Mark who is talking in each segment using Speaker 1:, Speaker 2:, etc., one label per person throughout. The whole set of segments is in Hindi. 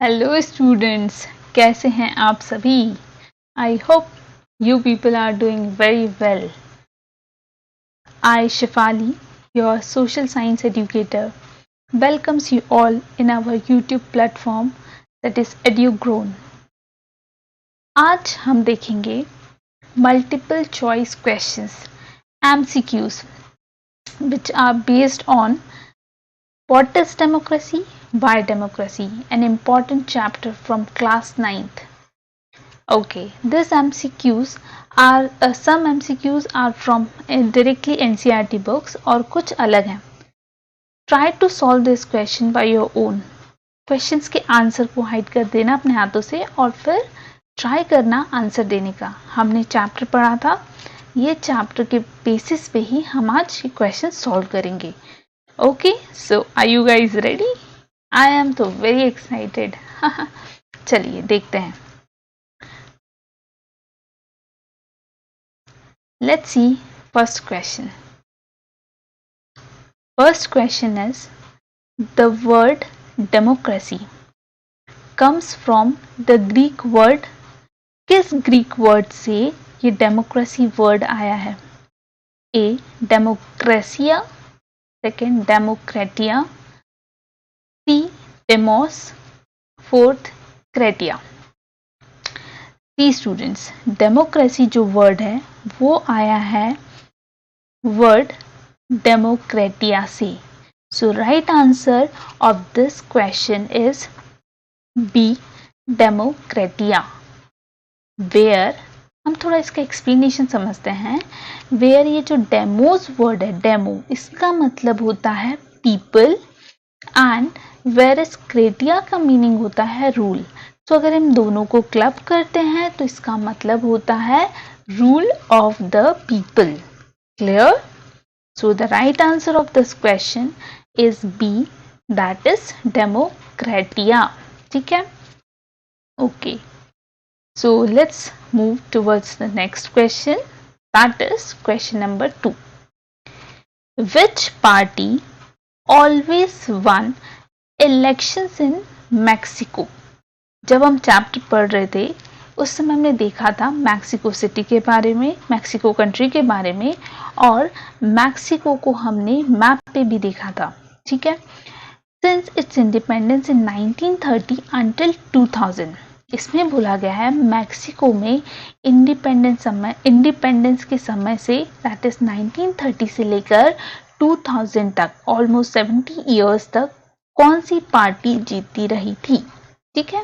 Speaker 1: हेलो स्टूडेंट्स, कैसे हैं आप सभी? I hope you people are doing very well. I, Shefali, your social science educator, welcomes you all in our YouTube platform that is EduGrown. आज हम देखेंगे multiple choice questions MCQs which are based on what is democracy, why democracy, an important chapter from class 9th. Okay, these MCQs are some MCQs are from directly NCERT books और कुछ अलग हैं. Try to solve this question by your own. Questions के आंसर को हाइड कर देना अपने हाथों से और फिर ट्राई करना आंसर देने का. हमने चैप्टर पढ़ा था, ये चैप्टर के बेसिस पे ही हम आज ये क्वेश्चन सॉल्व करेंगे. Okay, so are you guys ready? I am तो वेरी एक्साइटेड. चलिए देखते हैं. Let's see first question. First question is, the word democracy comes from the Greek word. किस Greek word से ये democracy word आया है? A. Democratia, second Democratia, C. Demos, fourth Kratia. See students, democracy जो वर्ड है वो आया है वर्ड डेमोक्रेटिया से. So right answer of this question is B, डेमोक्रेटिया. वेयर, हम थोड़ा इसका एक्सप्लेनेशन समझते हैं. वेयर ये जो डेमोज वर्ड है, डेमो, इसका मतलब होता है पीपल एंड वेयर इज क्रेटिया का मीनिंग होता है रूल. तो अगर हम दोनों को क्लब करते हैं तो इसका मतलब होता है rule of the people. Clear? So the right answer of this question is B, that is demokratia. ठीक है? Okay, so let's move towards the next question, that is question number 2. Which party always won elections in Mexico? जब हम चैप्टर पढ़ रहे थे उस समय हमने देखा था मैक्सिको सिटी के बारे में, मैक्सिको कंट्री के बारे में, और मैक्सिको को हमने मैप पे भी देखा था. ठीक है? Since it's independence in 1930 until 2000, इसमें बोला गया है मैक्सिको में इंडिपेंडेंस के समय से, दैट इज 1930 से लेकर 2000 तक, ऑलमोस्ट 70 ईयर्स तक कौन सी पार्टी जीतती रही थी. ठीक है?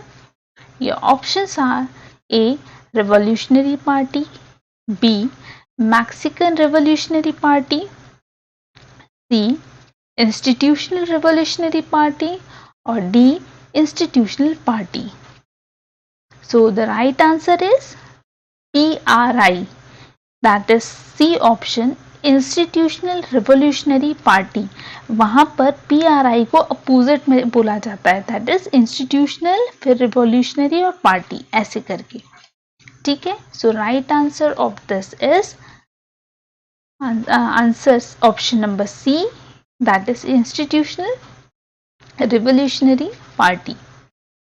Speaker 1: Your options are A. Revolutionary Party, B. Mexican Revolutionary Party, C. Institutional Revolutionary Party, or D. Institutional Party. So the right answer is PRI, that is C option, institutional revolutionary party. वहां पर PRI को अपोजिट में बोला जाता है, दैट इज इंस्टीट्यूशनल, फिर रिवोल्यूशनरी और पार्टी, ऐसे करके. ठीक है? So right answer of this is answer option number C, that is institutional revolutionary party.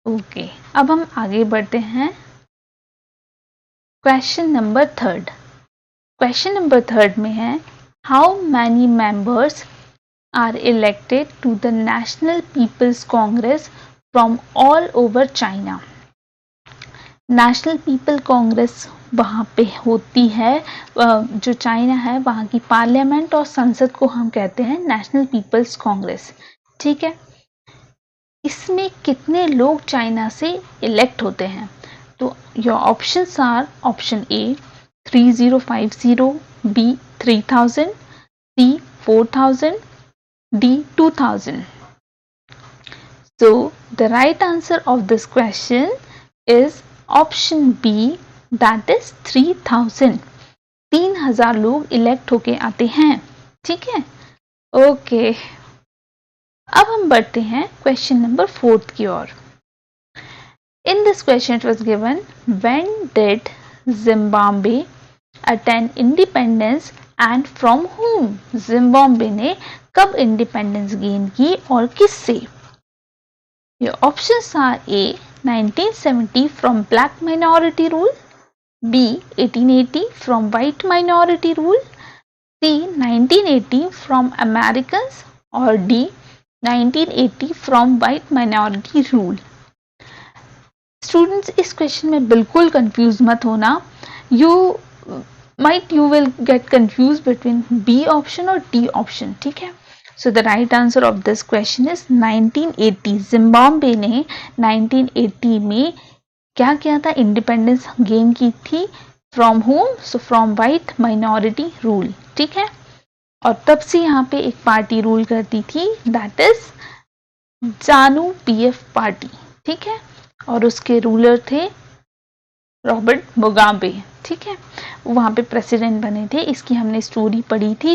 Speaker 1: Okay, अब हम आगे बढ़ते हैं. Question number 3. क्वेश्चन नंबर 3 में है, how many members are elected to the National People's Congress from all over China? National People Congress वहाँ पे होती है, जो चाइना है वहाँ की पार्लियामेंट और संसद को हम कहते हैं नेशनल पीपल्स कांग्रेस. ठीक है? इसमें कितने लोग चाइना से इलेक्ट होते हैं? तो your options are option A 3050, B 3000, C 4000, D 2000. So the right answer of this question is option B, that is 3000. 3000 लोग इलेक्ट होके आते हैं. ठीक है? ओके, अब हम बढ़ते हैं क्वेश्चन नंबर 4 की ओर. In this question it was given, when did Zimbabwe attain independence and from whom? Zimbabwe ने कब इंडिपेंडेंस गेन की और किससे? Your options are A. 1970 from black minority rule, B. 1880 from white minority rule, C. 1980 from Americans, or D. 1980 from white minority rule. Students इस क्वेश्चन में बिल्कुल कंफ्यूज मत होना. You will get confuse between B option और डी ऑप्शन. ठीक है. So the right answer of this question is 1980. Zimbabwe ने 1980 में क्या किया था? इंडिपेंडेंस गेन की थी. From home? So from white minority rule. ठीक है. और तब से यहाँ पे एक पार्टी रूल करती थी, दैट इज जानू पीएफ पार्टी. ठीक है. और उसके रूलर थे रॉबर्ट मुगाबे. ठीक है. वहां पे प्रेसिडेंट बने थे. इसकी हमने स्टोरी पढ़ी थी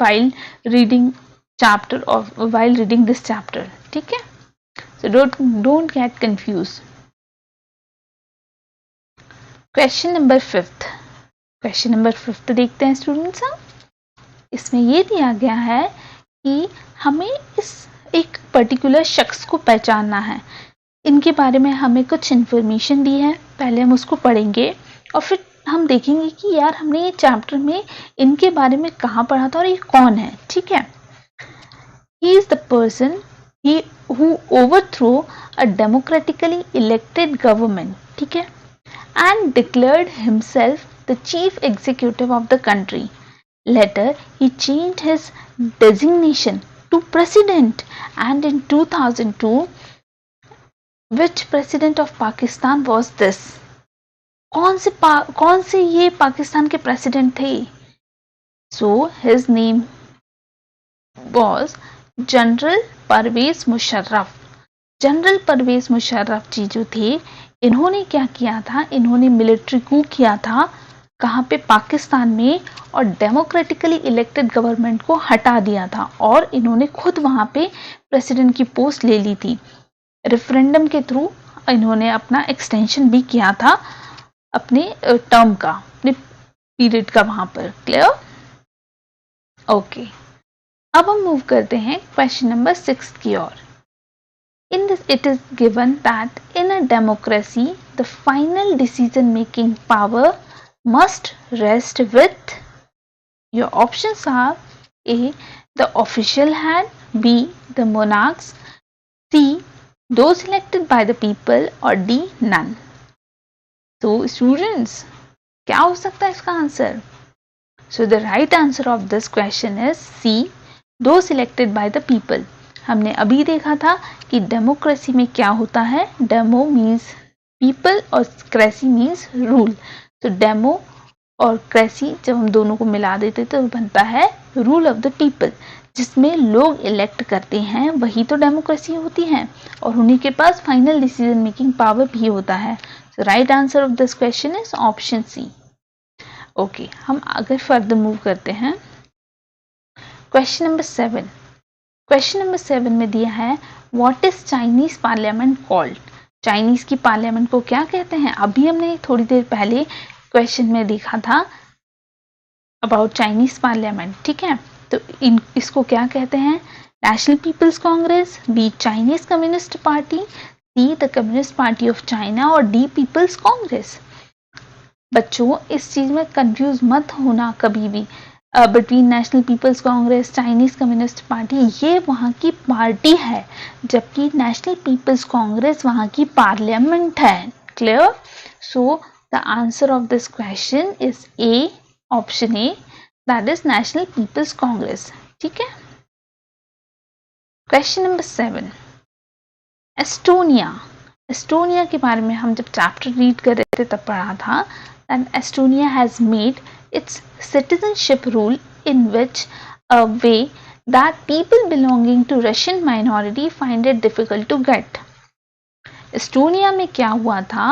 Speaker 1: वाइल रीडिंग दिस चैप्टर. ठीक है. So don't get confuse. Question number 5. Question number 5 देखते हैं स्टूडेंट्स. इसमें ये दिया गया है कि हमें इस एक पर्टिकुलर शख्स को पहचानना है. इनके बारे में हमें कुछ इन्फॉर्मेशन दी है. पहले हम उसको पढ़ेंगे और फिर हम देखेंगे कि यार हमने ये चैप्टर में इनके बारे में कहाँ पढ़ा था और ये कौन है. ठीक है. He is the person who overthrew a democratically elected government. ठीक है. And declared himself the chief executive of the country. Later, he changed his designation to president, and in 2002, which president of Pakistan was this? कौन से ये पाकिस्तान के प्रेसिडेंट थे? So his name was general Parvez Musharraf. General Parvez Musharraf ji जो थे, इन्होंने क्या किया था? इन्होंने मिलिट्री कू किया था. कहाँ पे? पाकिस्तान में. और डेमोक्रेटिकली इलेक्टेड गवर्नमेंट को हटा दिया था और इन्होंने खुद वहां पे प्रेसिडेंट की पोस्ट ले ली थी. रेफरेंडम के थ्रू इन्होंने अपना एक्सटेंशन भी किया था अपने टर्म का, अपने पीरियड का वहां पर. क्लियर? ओके. अब हम मूव करते हैं क्वेश्चन नंबर 6 की ओर. In this, it is given that in a democracy, the final decision-making power must rest with. Your options are A. The official hand, B. The monarchs, C. Those elected by the people, or D. None. So, students, क्या हो सकता है इसका answer? So, the right answer of this question is C. Those elected by the people. हमने अभी देखा था कि डेमोक्रेसी में क्या होता है. डेमो मीन्स पीपल और क्रेसी मीन्स रूल. तो डेमो और क्रेसी जब हम दोनों को मिला देते तो बनता है रूल ऑफ द पीपल, जिसमें लोग इलेक्ट करते हैं, वही तो डेमोक्रेसी होती है. और उन्हीं के पास फाइनल डिसीजन मेकिंग पावर भी होता है. So right answer of this question is option C. Okay. हम आगे फर्दर मूव करते हैं. Question number 7. क्वेश्चन नंबर 7 में दिया है what is Chinese parliament called. Chinese की पार्लियामेंट को क्या कहते हैं? अभी हमने थोड़ी देर पहले क्वेश्चन में देखा था अबाउट चाइनीज पार्लियामेंट. ठीक है. तो इसको क्या कहते हैं? National People's Congress, B Chinese Communist Party, C the Communist Party of China, और डी पीपल्स कांग्रेस. बच्चों इस चीज में कंफ्यूज मत होना कभी भी between National People's Congress, Chinese Communist Party. ये वहाँ की पार्टी है, जबकि नेशनल पीपल्स कांग्रेस वहाँ की पार्लियामेंट है. Clear? So the answer of this question is A, option A, that is National People's Congress. ठीक है. Question number 7. एस्टोनिया. एस्टोनिया के बारे में हम जब चैप्टर रीड कर रहे थे तब पढ़ा था that Estonia has made its citizenship rule in which a way that people belonging to Russian minority find it difficult to get. Estonia में क्या हुआ था?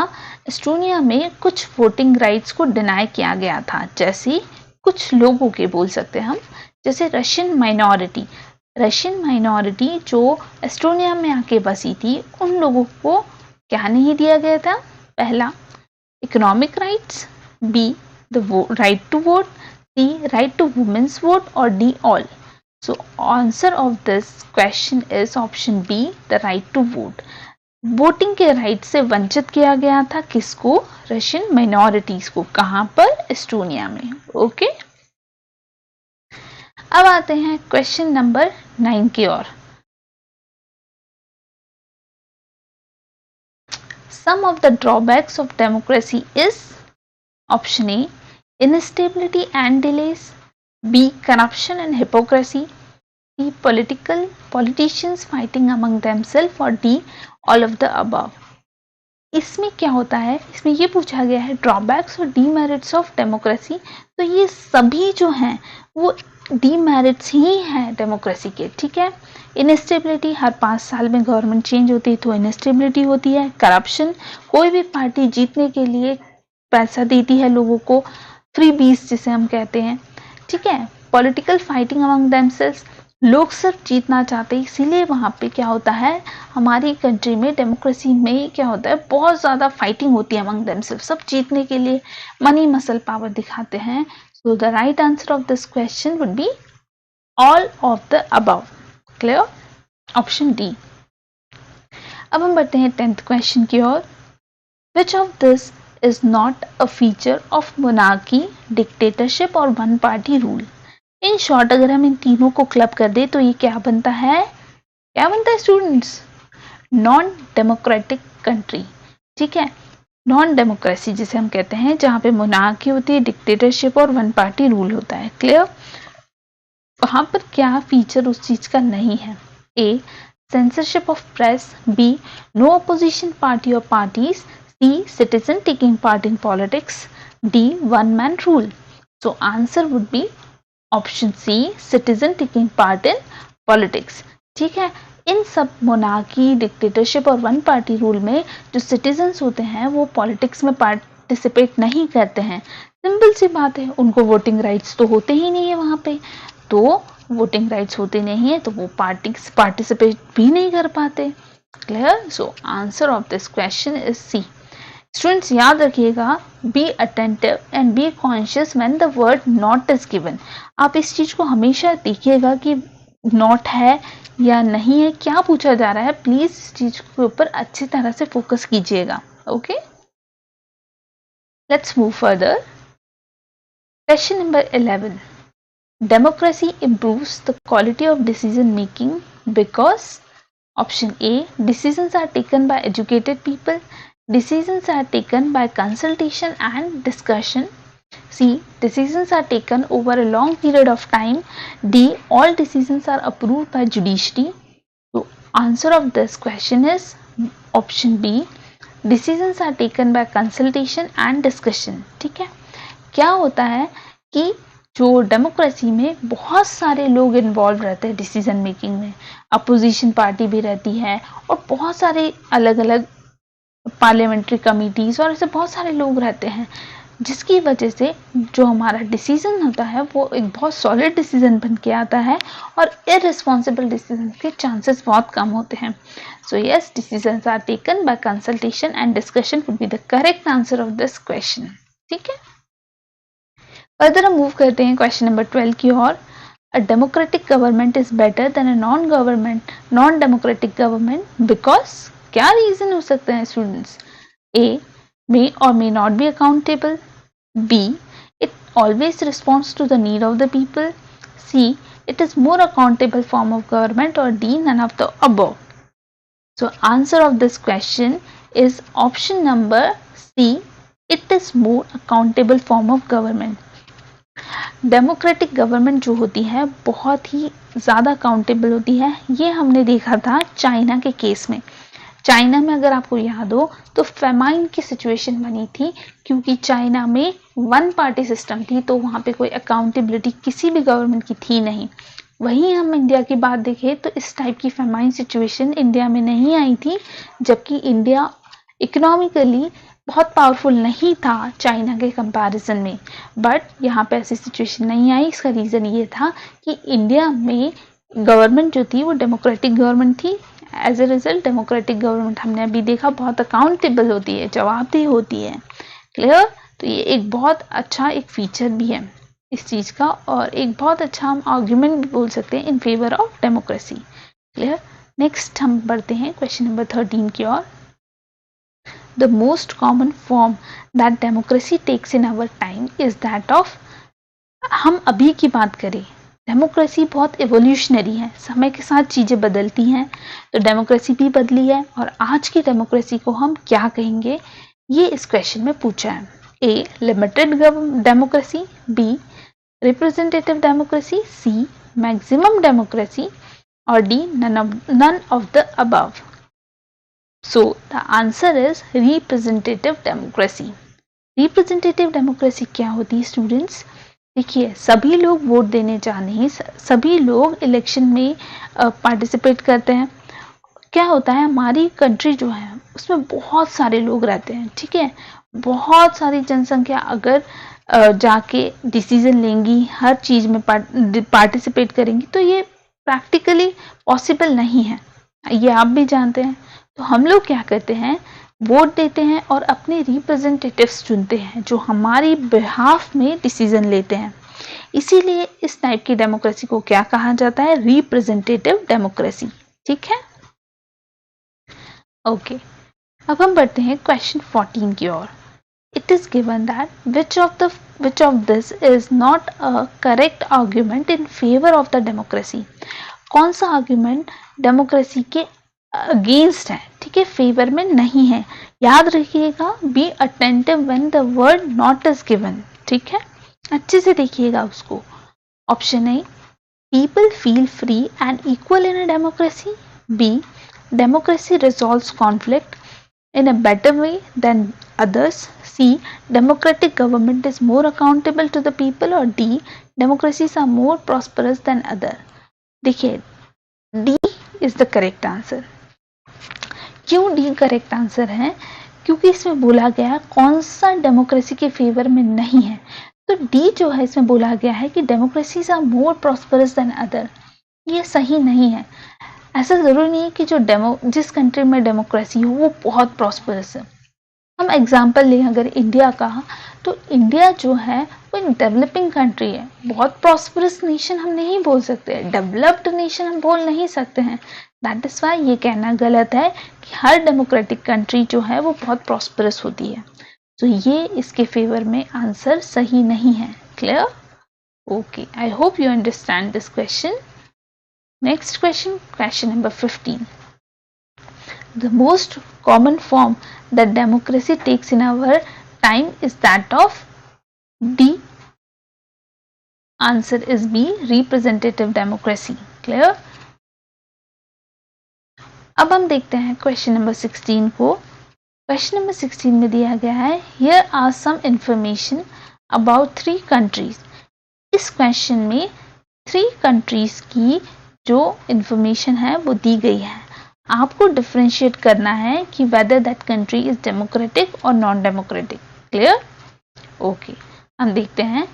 Speaker 1: एस्टोनिया में कुछ वोटिंग राइट्स को डिनाई किया गया था, जैसे कुछ लोगों के बोल सकते हैं हम, जैसे रशियन माइनॉरिटी. रशियन माइनॉरिटी जो एस्टोनिया में आके बसी थी, उन लोगों को क्या नहीं दिया गया था? पहला, economic rights, B the right to vote, C right to women's vote, or D all. So answer of this question is option B, the right to vote. Voting के राइट से वंचित किया गया था किसको? रशियन माइनॉरिटीज को। कहां पर? एस्टोनिया में। ओके, अब आते हैं क्वेश्चन नंबर 9 की ओर। Some of the drawbacks of democracy is option A, instability and delays, B, corruption and hypocrisy, C, politicians fighting among themselves, or D, all of the above। इसमें क्या होता है, इसमें ये पूछा गया है ड्रॉबैक्स और डीमेरिट्स ऑफ डेमोक्रेसी। तो ये सभी जो हैं वो डीमेरिट्स ही हैं डेमोक्रेसी के, ठीक है। इनस्टेबिलिटी, हर 5 साल में गवर्नमेंट चेंज होती है तो इनस्टेबिलिटी होती है। करप्शन, कोई भी पार्टी जीतने के लिए पैसा देती है लोगों को, फ्री बीस जिसे हम कहते हैं, ठीक है। पॉलिटिकल फाइटिंग अमंग देमसेल्व्स, लोग सिर्फ जीतना चाहते हैं, इसीलिए वहाँ पे क्या होता है, हमारी कंट्री में डेमोक्रेसी में क्या होता है, बहुत ज़्यादा फाइटिंग होती है अमंग देमसेल्व्स, सब जीतने के लिए मनी मसल पावर दिखाते हैं। So the right answer of this question would be all of the above. Clear? Option D. अब हम बढ़ते हैं 10th क्वेश्चन की ओर। Which of this is not a feature of monarchy, dictatorship और one party rule? In short अगर हम इन तीनों को क्लब कर दे तो ये क्या बनता है? क्या बनता है स्टूडेंट्स? नॉन डेमोक्रेटिक कंट्री, ठीक है। नॉन डेमोक्रेसी जिसे हम कहते हैं, जहां पे मोनार्की होती है, डिक्टेटरशिप और वन पार्टी रूल होता है। क्लियर? वहां पर क्या फीचर उस चीज का नहीं है? A, censorship of press, B, no opposition party और parties, C, citizen taking part in politics, D, one man rule. So answer would be option C, citizen taking part in politics, ठीक है। इन सब मोनार्की, डिक्टेटरशिप और वन पार्टी रूल में जो सिटीजन्स होते हैं वो पॉलिटिक्स में पार्टिसिपेट नहीं करते हैं। सिंपल सी बात है, उनको वोटिंग राइट्स तो होते ही नहीं है वहां पे, तो वोटिंग राइट्स होते नहीं है तो वो पार्टिसिपेट भी नहीं कर पाते। Clear? So answer of this question is C. Students याद रखिएगा, be attentive and be conscious when the word not is given. आप इस चीज को हमेशा देखिएगा कि नॉट है या नहीं है, क्या पूछा जा रहा है, प्लीज इस चीज के ऊपर अच्छी तरह से फोकस कीजिएगा। Okay, let's move further. Question number 11। Democracy improves the quality of decision making because option A, decisions are taken by educated people, decisions are taken by consultation and discussion, C, decisions are taken over a long period of time, D, all decisions are approved by judiciary। So answer of this question is option B, decisions are taken by consultation and discussion। ठीक है, क्या होता है कि जो डेमोक्रेसी में बहुत सारे लोग इन्वॉल्व रहते हैं डिसीजन मेकिंग में, अपोजिशन पार्टी भी रहती है और बहुत सारे अलग अलग पार्लियामेंट्री कमिटीज और ऐसे बहुत सारे लोग रहते हैं, जिसकी वजह से जो हमारा डिसीजन होता है वो एक बहुत सॉलिड डिसीजन बन के आता है और इररिस्पॉन्सिबल डिसीजन के चांसेस बहुत कम होते हैं। So yes, decisions are taken by consultation and discussion would be the correct answer of this question. ठीक है, फर्दर हम मूव करते हैं क्वेश्चन नंबर 12 की ओर। A democratic government is better than a non democratic government because, क्या रीजन हो सकते हैं students? A, may or may not be accountable, B, it always responds to the need of the people, C, it is more accountable form of government, or D, none of the above। So answer of this question is option number C, it is more accountable form of government। Democratic government जो होती है बहुत ही ज़्यादा अकाउंटेबल होती है, ये हमने देखा था चाइना के केस में। चाइना में अगर आपको याद हो तो फेमाइन की सिचुएशन बनी थी, क्योंकि चाइना में वन पार्टी सिस्टम थी, तो वहाँ पे कोई अकाउंटेबिलिटी किसी भी गवर्नमेंट की थी नहीं। वहीं हम इंडिया की बात देखें तो इस टाइप की फेमाइन सिचुएशन इंडिया में नहीं आई थी, जबकि इंडिया इकोनॉमिकली बहुत पावरफुल नहीं था चाइना के कंपैरिजन में, बट यहाँ पे ऐसी सिचुएशन नहीं आई। इसका रीज़न ये था कि इंडिया में गवर्नमेंट जो थी वो डेमोक्रेटिक गवर्नमेंट थी। As a result democratic government हमने अभी देखा बहुत अकाउंटेबल होती है, जवाबदेही होती है। क्लियर? तो ये एक बहुत अच्छा एक फीचर भी है इस चीज़ का, और एक बहुत अच्छा हम आर्ग्यूमेंट भी बोल सकते हैं in favour of democracy. Clear? Next हम बढ़ते हैं क्वेश्चन नंबर 13 की ओर। The most common form that democracy takes in our time is that of, हम अभी की बात करें, डेमोक्रेसी बहुत एवोल्यूशनरी है, समय के साथ चीज़ें बदलती हैं, तो डेमोक्रेसी भी बदली है। और आज की डेमोक्रेसी को हम क्या कहेंगे, ये इस क्वेश्चन में पूछा है। A limited democracy, B representative democracy, C maximum democracy और D none of the above. So the answer is representative democracy. Representative democracy क्या होती है स्टूडेंट्स? देखिए, सभी लोग वोट देने जाने ही, सभी लोग इलेक्शन में पार्टिसिपेट करते हैं। क्या होता है, हमारी कंट्री जो है उसमें बहुत सारे लोग रहते हैं, ठीक है, बहुत सारी जनसंख्या अगर जाके डिसीजन लेंगी, हर चीज में पार्टिसिपेट करेंगी, तो ये प्रैक्टिकली पॉसिबल नहीं है, ये आप भी जानते हैं। तो हम लोग क्या करते हैं, वोट देते हैं और अपने रिप्रेजेंटेटिव्स चुनते हैं जो हमारी बिहाफ में डिसीजन लेते हैं। इसीलिए इस टाइप की डेमोक्रेसी को क्या कहा जाता है, रिप्रेजेंटेटिव डेमोक्रेसी। ठीक है, ओके। अब हम बढ़ते हैं क्वेश्चन 14 की ओर। It is given that which of this is not a correct argument in favor of the democracy। कौन सा आर्ग्यूमेंट डेमोक्रेसी के अगेंस्ट है, ठीक है, फेवर में नहीं है। याद रखिएगा, be attentive when the word not is given, ठीक है, अच्छे से देखिएगा उसको। Option A, people feel free and equal in a democracy, B democracy resolves conflict in a better way than others, C democratic government is more accountable to the people, और D democracies are more prosperous than other। देखिए, D is the correct answer। क्यों D करेक्ट आंसर है? क्योंकि इसमें बोला गया कौन सा डेमोक्रेसी के फेवर में नहीं है, तो D जो है इसमें बोला गया है कि democracies are more prosperous than other. ये सही नहीं है। ऐसा जरूरी नहीं है कि जिस कंट्री में डेमोक्रेसी हो वो बहुत प्रॉस्परस है। हम एग्जांपल लें अगर इंडिया का, तो इंडिया जो है वो एक डेवलपिंग कंट्री है, बहुत प्रॉस्परस नेशन हम नहीं बोल सकते, डेवलप्ड नेशन हम बोल नहीं सकते हैं। दैट इज वाई ये कहना गलत है कि हर डेमोक्रेटिक कंट्री जो है वो बहुत प्रॉस्परस होती है। तो ये इसके फेवर में आंसर सही नहीं है। Clear? Okay, I hope you understand this question. Next question, question number 15. The most common form that democracy takes in our time is that of D. Answer is B, representative democracy. Clear? अब हम देखते हैं क्वेश्चन नंबर 16 को। क्वेश्चन नंबर 16 में दिया गया है, Here are some information about 3 countries। इस क्वेश्चन में 3 countries की जो इंफॉर्मेशन है वो दी गई है। आपको डिफरेंशिएट करना है कि whether that country is democratic और नॉन डेमोक्रेटिक। क्लियर? ओके, हम देखते हैं।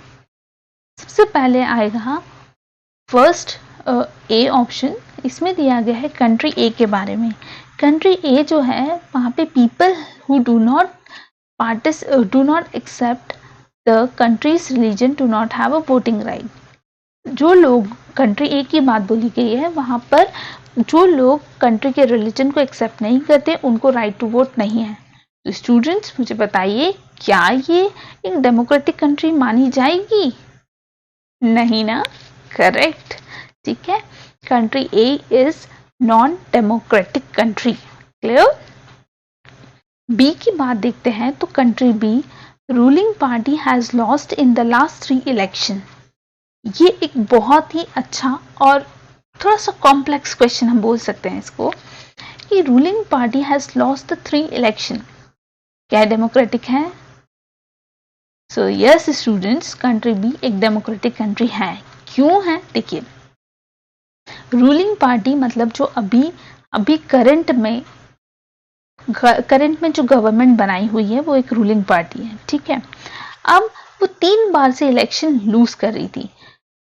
Speaker 1: सबसे पहले आएगा फर्स्ट ए ऑप्शन। इसमें दिया गया है कंट्री ए के बारे में। कंट्री ए जो है वहाँ पे people who do not accept the country's religion do not have a voting right. जो लोग, कंट्री ए की बात बोली गई है, वहाँ पर जो लोग कंट्री के रिलीजन को एक्सेप्ट नहीं करते उनको राइट टू वोट नहीं है। तो स्टूडेंट्स मुझे बताइए, क्या ये एक डेमोक्रेटिक कंट्री मानी जाएगी? नहीं ना, करेक्ट। ठीक है, country A is non democratic country. Clear? B की बात देखते हैं, तो country B, ruling party has lost in the last 3 election. ये एक बहुत ही अच्छा और थोड़ा सा कॉम्प्लेक्स क्वेश्चन हम बोल सकते हैं इसको, कि ruling party has lost the 3 election, क्या डेमोक्रेटिक है? So yes students, country B एक डेमोक्रेटिक कंट्री है। क्यों है? देखिए, रूलिंग पार्टी मतलब जो अभी करंट में जो गवर्नमेंट बनाई हुई है वो एक रूलिंग पार्टी है। ठीक है, अब वो 3 बार से इलेक्शन लूज कर रही थी,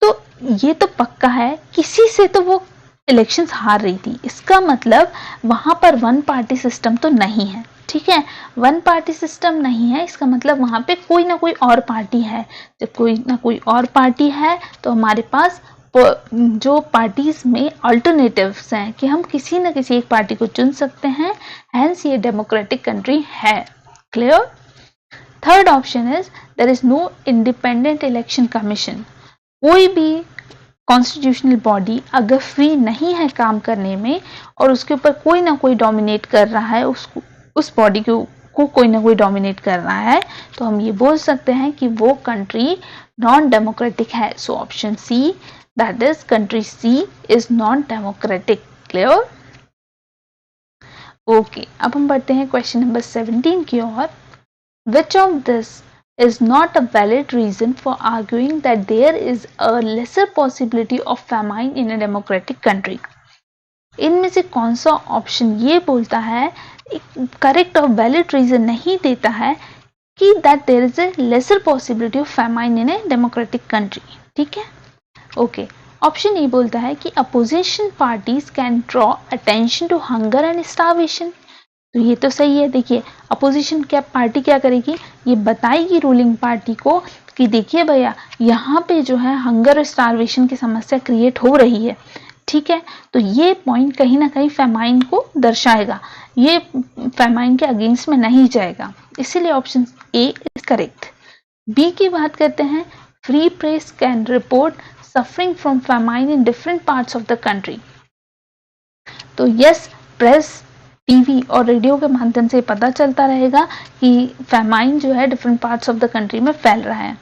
Speaker 1: तो ये तो पक्का है किसी से तो वो इलेक्शंस हार रही थी। इसका मतलब वहां पर वन पार्टी सिस्टम तो नहीं है। ठीक है, वन पार्टी सिस्टम नहीं है, इसका मतलब वहां पे कोई ना कोई और पार्टी है। जब कोई ना कोई और पार्टी है तो हमारे पास जो पार्टीज में अल्टरनेटिव्स हैं कि हम किसी न किसी एक पार्टी को चुन सकते हैं, हेंस ये डेमोक्रेटिक कंट्री है। Clear? Third option is there is no independent election commission. कोई भी कॉन्स्टिट्यूशनल बॉडी अगर फ्री नहीं है काम करने में और उसके ऊपर कोई ना कोई डोमिनेट कर रहा है, उस बॉडी को कोई ना कोई डोमिनेट कर रहा है, तो हम ये बोल सकते हैं कि वो कंट्री नॉन डेमोक्रेटिक है। So option C, that is country C is non democratic. Clear? Okay, अब हम बढ़ते हैं क्वेश्चन नंबर 17 की ओर। Which of this is not a valid reason for arguing that there is a lesser possibility of famine in a democratic country? इनमें से कौन सा ऑप्शन ये बोलता है, करेक्ट और वैलिड रीजन नहीं देता है कि that there is a lesser possibility of famine in a democratic country? ठीक है, ओके। ऑप्शन ए बोलता है कि opposition parties can draw attention to hunger and starvation. तो ये तो सही है। देखिए, अपोजिशन क्या पार्टी क्या करेगी, ये बताएगी रूलिंग पार्टी को कि देखिए भैया यहाँ पे जो है हंगर और स्टार्वेशन की समस्या क्रिएट हो रही है। ठीक है, तो ये पॉइंट कहीं ना कहीं फेमाइन को दर्शाएगा, ये फेमाइन के अगेंस्ट में नहीं जाएगा, इसीलिए option A is correct. B की बात करते हैं, free press can report suffering from famine in different parts of the country. तो यस, प्रेस, टीवी और रेडियो के माध्यम से पता चलता रहेगा कि फेमाइन जो है different parts of the country में फैल रहा है।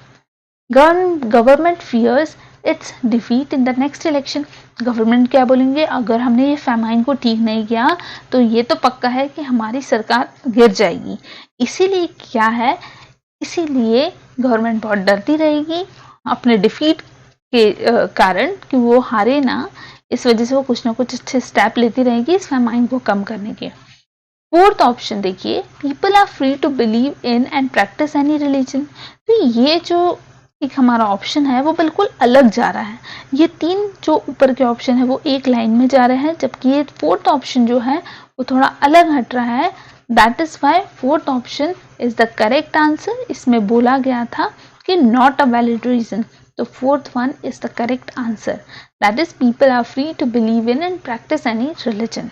Speaker 1: Government fears its defeat in the next election. Government क्या बोलेंगे, अगर हमने ये फेमाइन को ठीक नहीं किया तो ये तो पक्का है कि हमारी सरकार गिर जाएगी। इसीलिए क्या है, इसीलिए गवर्नमेंट बहुत डरती रहेगी अपने डिफीट के कारण कि वो हारे ना, इस वजह से वो कुछ ना कुछ अच्छे स्टेप लेती रहेगी इस फेमाइन को कम करने के। फोर्थ ऑप्शन देखिए, people are free to believe in and practice any religion. तो ये जो एक हमारा ऑप्शन है वो बिल्कुल अलग जा रहा है। ये तीन जो ऊपर के ऑप्शन है वो एक लाइन में जा रहे हैं, जबकि ये फोर्थ ऑप्शन जो है वो थोड़ा अलग हट रहा है। That is why fourth option is the correct answer. इसमें बोला गया था कि नॉट अ वैलिड रीजन, तो fourth one is the correct answer, that is people are free to believe in and practice any religion.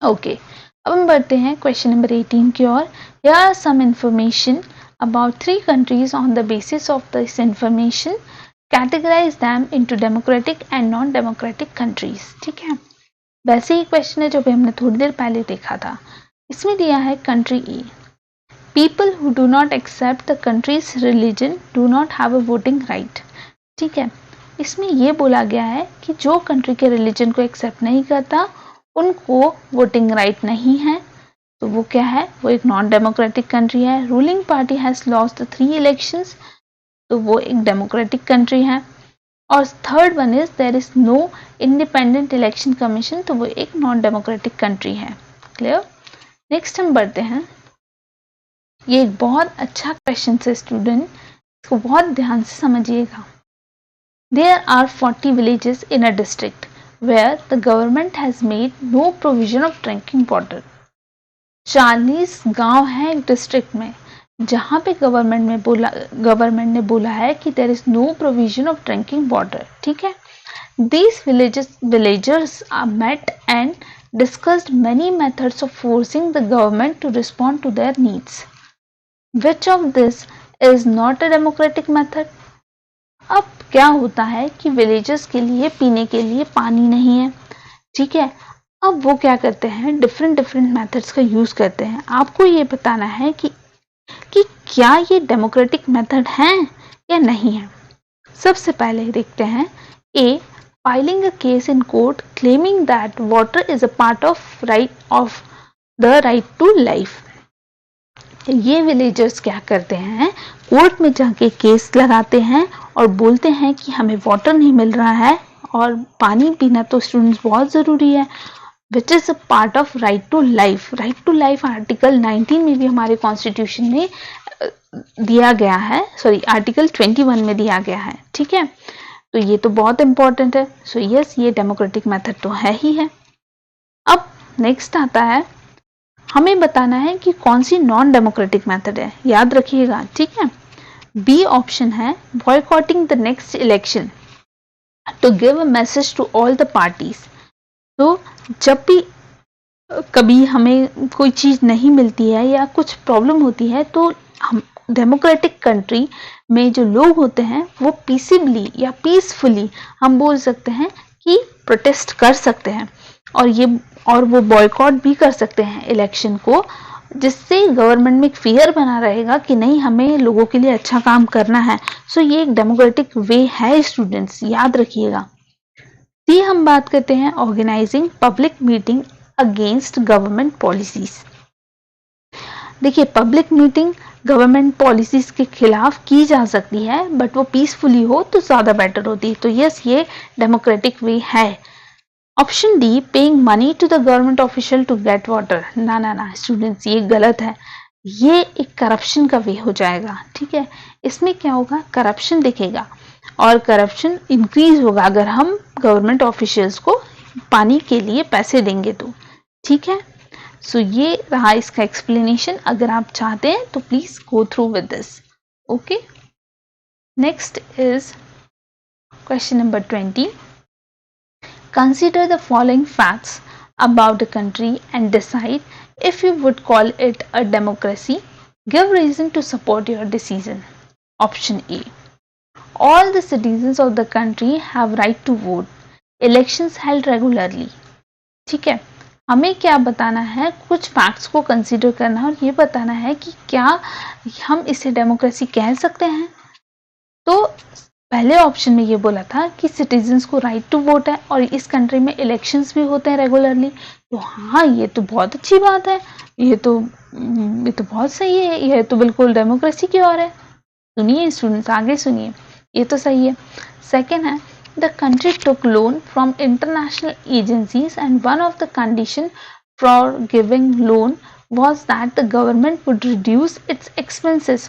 Speaker 1: Okay, अब हम बढ़ते हैं क्वेश्चन नंबर 18 की ओर। Here are some information about 3 countries. On the basis of this information, categorize them into democratic and non-democratic countries. ठीक है, वैसे ही क्वेश्चन है जो भी हमने थोड़ी देर पहले देखा था। इसमें दिया है country A, people who do not accept the country's religion do not have a voting right. ठीक है, इसमें ये बोला गया है कि जो कंट्री के रिलीजन को एक्सेप्ट नहीं करता उनको वोटिंग राइट नहीं है। तो वो क्या है, वो एक नॉन डेमोक्रेटिक कंट्री है। Ruling party has lost 3 elections, तो वो एक डेमोक्रेटिक कंट्री है। और third one is there is no independent election commission, तो वो एक नॉन डेमोक्रेटिक कंट्री है। क्लियर? नेक्स्ट हम बढ़ते हैं। ये एक बहुत अच्छा क्वेश्चन है स्टूडेंट, इसको बहुत ध्यान से समझिएगा। There are 40 villages in a district where the government has made no provision of drinking water. 40 गांव हैं एक डिस्ट्रिक्ट में जहां पे गवर्नमेंट ने बोला है कि there is no provision of drinking water. ठीक है, these villagers are met and discussed many methods of forcing the government to respond to their needs. Which of this is not a democratic method? अब क्या होता है कि विलेजर्स के लिए पीने के लिए पानी नहीं है। ठीक है, अब वो क्या करते हैं, डिफरेंट मेथड्स का यूज करते हैं। आपको ये बताना है कि क्या ये डेमोक्रेटिक मेथड हैं या नहीं है। सबसे पहले देखते हैं A, filing a case in court claiming that water is a part of the right to life. ये विलेजर्स क्या करते हैं, कोर्ट में जाके केस लगाते हैं और बोलते हैं कि हमें वाटर नहीं मिल रहा है और पानी पीना तो स्टूडेंट्स बहुत जरूरी है, which is a part of right to life. Right to life article 19 में भी हमारे कॉन्स्टिट्यूशन में दिया गया है, सॉरी आर्टिकल 21 में दिया गया है। ठीक है, तो ये तो बहुत इंपॉर्टेंट है। सो यस, ये डेमोक्रेटिक मेथड तो है ही है। अब नेक्स्ट आता है, हमें बताना है कि कौन सी नॉन डेमोक्रेटिक मेथड है। याद रखिएगा, ठीक है। बी ऑप्शन है boycotting the next election. to give a message to all the parties. तो जब भी कभी हमें कोई चीज़ नहीं मिलती है या कुछ प्रॉब्लम होती है तो हम डेमोक्रेटिक कंट्री में जो लोग होते हैं वो पीसफुली या पीसफुली हम बोल सकते हैं कि प्रोटेस्ट कर सकते हैं और वो बॉयकॉट भी कर सकते हैं इलेक्शन को, जिससे गवर्नमेंट में एक फियर बना रहेगा कि नहीं हमें लोगों के लिए अच्छा काम करना है। सो ये एक डेमोक्रेटिक वे है स्टूडेंट्स, याद रखिएगा। सी हम बात करते हैं organising public meeting against government policies. देखिए पब्लिक मीटिंग गवर्नमेंट पॉलिसीज के खिलाफ की जा सकती है बट वो पीसफुली हो तो ज्यादा बेटर होती है। तो यस ये डेमोक्रेटिक वे है। Option D paying money to the government official to get water. ना ना ना स्टूडेंट्स ये गलत है, ये एक करप्शन का वे हो जाएगा। ठीक है, इसमें क्या होगा, करप्शन दिखेगा और करप्शन इंक्रीज होगा अगर हम गवर्नमेंट ऑफिशियल्स को पानी के लिए पैसे देंगे तो। ठीक है, सो ये रहा इसका एक्सप्लेनेशन। अगर आप चाहते हैं तो please go through with this. Okay, next is question number 20। Consider the following facts about the country and decide if you would call it a democracy. Give reason to support your decision. Option A. All the citizens of the country have right to vote. Elections held regularly. ठीक है, हमें क्या बताना है, कुछ फैक्ट्स को कंसीडर करना है और ये बताना है कि क्या हम इसे डेमोक्रेसी कह सकते हैं। तो पहले ऑप्शन में ये बोला था कि सिटीजन्स को राइट टू वोट है और इस कंट्री में इलेक्शंस भी होते हैं रेगुलरली। तो हाँ ये तो बहुत अच्छी बात है, ये तो बहुत सही है, ये तो बिल्कुल डेमोक्रेसी की ओर है। सुनिए स्टूडेंट्स आगे सुनिए, ये तो सही है। सेकेंड है the country took loan from international agencies and one of the condition for giving loan was that the government would reduce its expenses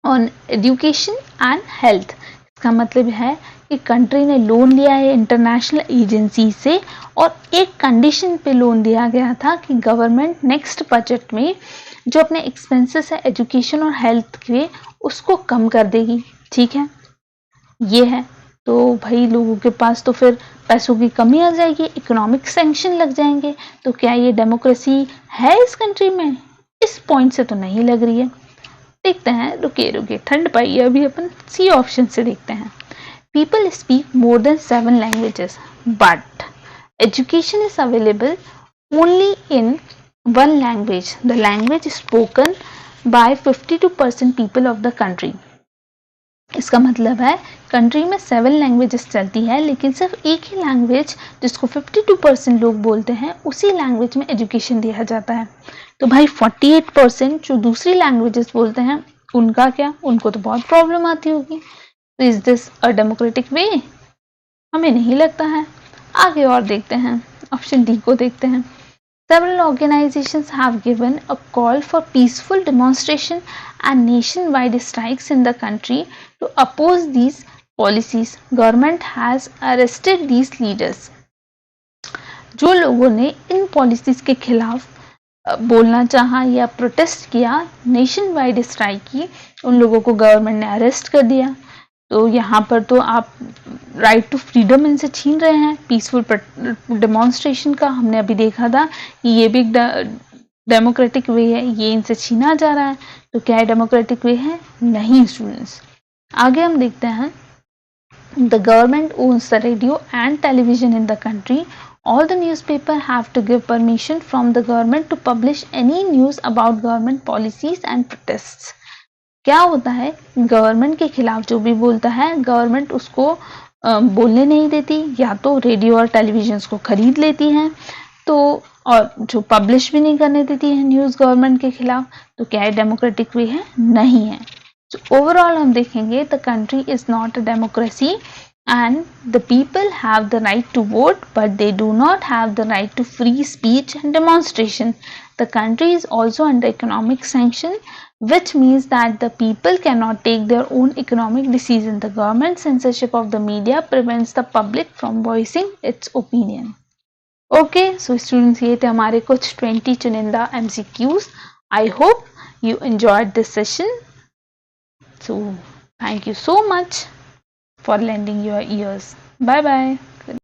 Speaker 1: on education and health. इसका मतलब है कि कंट्री ने लोन लिया है इंटरनेशनल एजेंसी से और एक कंडीशन पे लोन दिया गया था कि गवर्नमेंट नेक्स्ट बजट में जो अपने एक्सपेंसेस है एजुकेशन और हेल्थ के उसको कम कर देगी। ठीक है, ये है। तो भाई लोगों के पास तो फिर पैसों की कमी आ जाएगी, इकोनॉमिक सैंक्शन लग जाएंगे। तो क्या ये डेमोक्रेसी है इस कंट्री में? इस पॉइंट से तो नहीं लग रही है। देखते हैं, रुकिए ठंड पाइए, अभी अपन सी ऑप्शन से देखते हैं। People speak more than 7 languages but education is available only in 1 language, the language spoken by 52% people of the country. इसका मतलब है कंट्री में 7 लैंग्वेजेस चलती है लेकिन सिर्फ एक ही लैंग्वेज जिसको 52% लोग बोलते हैं उसी लैंग्वेज में एजुकेशन दिया जाता है। तो भाई 48% जो दूसरी लैंग्वेजेस बोलते हैं उनका क्या, उनको तो बहुत प्रॉब्लम आती होगी। तो इज दिस अ डेमोक्रेटिक वे? हमें नहीं लगता है। आगे और देखते हैं, ऑप्शन डी को देखते हैं। Several organizations have given a call for peaceful demonstration and nationwide strikes in the country to oppose these policies. Government has arrested these leaders. जो लोगों ने इन पॉलिसीज के खिलाफ बोलना चाहा या प्रोटेस्ट किया, नेशन वाइड स्ट्राइक की, उन लोगों को गवर्नमेंट ने अरेस्ट कर दिया। तो यहाँ पर तो आप राइट टू फ्रीडम इनसे छीन रहे हैं। पीसफुल डेमोन्स्ट्रेशन का हमने अभी देखा था कि ये भी डेमोक्रेटिक वे है, ये इनसे छीना जा रहा है। तो क्या डेमोक्रेटिक वे है? नहीं स्टूडेंट्स। आगे हम देखते हैं, the government owns the radio and television in the country. All the newspaper have to give permission from the government to publish any news about government policies and protests. क्या होता है, गवर्नमेंट के खिलाफ जो भी बोलता है गवर्नमेंट उसको बोलने नहीं देती, या तो रेडियो और टेलीविजन को खरीद लेती है, तो और जो पब्लिश भी नहीं करने देती है न्यूज़ गवर्नमेंट के खिलाफ। तो क्या है डेमोक्रेटिक वे है? नहीं है। तो ओवरऑल हम देखेंगे the country is not a democracy and the people have the right to vote but they do not have the right to free speech and demonstration. The country is also under economic sanction, which means that the people cannot take their own economic decision. The government censorship of the media prevents the public from voicing its opinion. Okay, so students ये थे हमारे कुछ 20 चुनिंदा MCQs. I hope you enjoyed this session. So thank you so much for lending your ears. Bye bye.